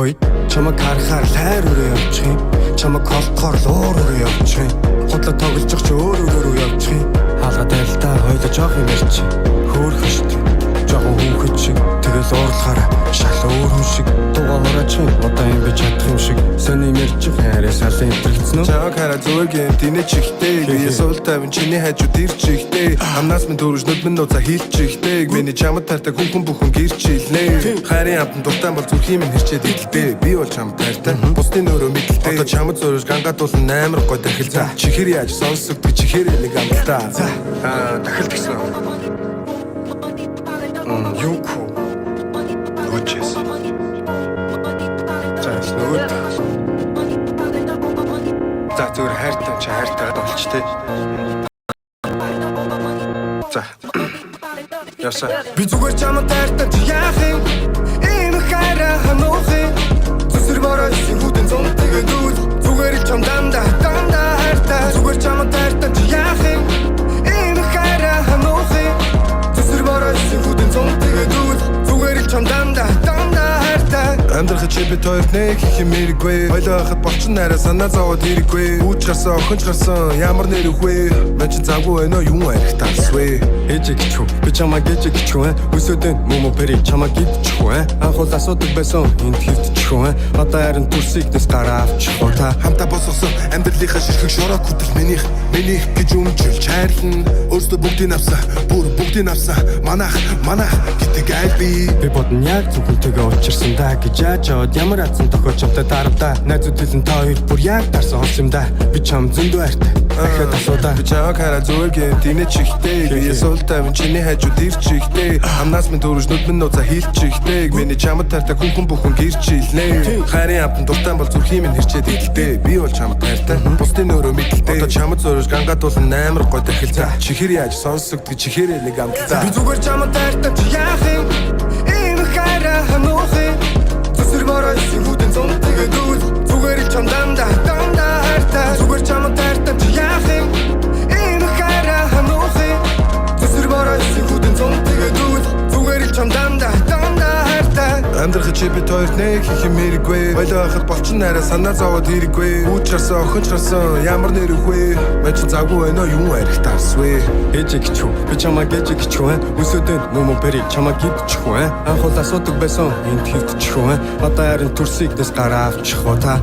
Хой чамаг харахаар лайр өрөө явчих юм. Чамаг холдохоор луур өрөө явчих юм. Хотлоо тоглож ч өөр өрөө явчих юм. Хаалга тайлтаа хойлоо жоох юм ярьч. Хөөрхөн штэ. Жохон хүүхэд шиг тэгэл уурлахаараа шал өөр хүн шиг дугаа хорооч юм. Одоо юм би чадах юм шиг сони ярьж хайраа салын итгэцэн үү? Чамаг хараа зүгээр гэм тэнэ чихтэй. Би сул тавин чиний хажууд ирч ихтэй. Амнаас минь төрөж нүд минь нууца хийлч ихтэй. Миний чамд таартай хүн бүхэн гэрч илнэ. Хайрын амтан дуртай бол зүрхийн минь хэрчээд идэлтэй. Би бол чамд таартай. Бусдын өөрөө мэдэлтэй. Одоо чамд зөрөж гангаадуулсан амар гой дахил за. Чихэр яаж сонсогддог чихэр нэг амтаа. Дахил гэсэн. Юуко Өчс. Заснууд. За зүгээр хайртай чи хайртайгаад олч тээ. За. Яса. Би зүгээр чамд таартай чи яах юм? Ийм хайраа хамуух юм. Зүсэр бороо сихүүдэн зон тэгээд үл. Зүгээр чам дандаа хайртай. Зүгээр чамд таартай чи яах юм? Ийм хайраа хамуух юм. Зүсэр бороо сихүүдэн зон тэгээд үл. Зүгээр чам дандаа хайртай. Амьдрах чипэт хоёрт нэг их юм хэрэггүй. Хойлоо хахад болчин нараа санаа зовоод хэрэггүй. Үүч гарсан охинч гарсан ямар нэр өгвэ? Мэн чин завгүй байна юу арих тасвэ? Ээжээ гिचүү би чамаа гээжээ гिचүү өсөөдөн мөмө пери чамаа гидчихүү анхуул асуудаг байсан энд хэвдчихүү одоо харин төрсийг дэс гараа авчихуу та хамтаа босгосон амьдралынхаа ширхэг шороо хөтөл минийх гэж өмжүүлж хайрлан өөртөө бүгдийг авсан бүр бүгдийг авсан манах гэдэг айл би бодно яг зөвхөнтэйгээ уучирсан да гэж яачаад ямар азан тохиолж амтай дарамта найзууд хэлэн та хоёр бүр яг дарсан хос юм да би чам зөндөө хайртай дахиад асуудаа би чамаг хараа зүгээр гэм тэнэ чихтэй би сул тавин чиний хажууд ирч ихтэй амнаас минь төрөж нүд минь нууца хийлч ихтэй миний чамд таартай хүн бүхэн гэрч илнэ хайрын амтан дуртай бол зүрхийн минь хэрчээд идэлтэй би бол чамд таартай бусдын өөрөө мэдэлтэй одоо чамд зөрөж гангаадуулсан амар гой дахил за чихэр яаж сонсогддог чихэр нэг амтаа би зүгээр чамд таартай чи яах юм ийм хайраа хамуух юм зүсэр бороо сихүүдэн зон тэгээд үл зүгээр чам дандаа хайртай зүгээр чамд таартай чи яах юм ийм хайраа хамуух юм зүсэр бороо сихүүдэн зон тэгээд үл зүгээр чам дандаа хайртай амьдрах чипэт хоёрт нэг их юм хэрэггүй. Хойлоо хахад болчин нараа санаа зовоод хэрэггүй. Үүч гарсан охинч гарсан ямар нэр өгвэ? Мэн чин завгүй байна юу арих тасвэ? ээжээ гिचүү би чамаа гээжээ гिचүү өсөөдөн мөмө пери чамаа гидчихүү анхуул асуудаг байсан энд хэвдчихүү одоо харин төрсийг дэс гараа авчихуу та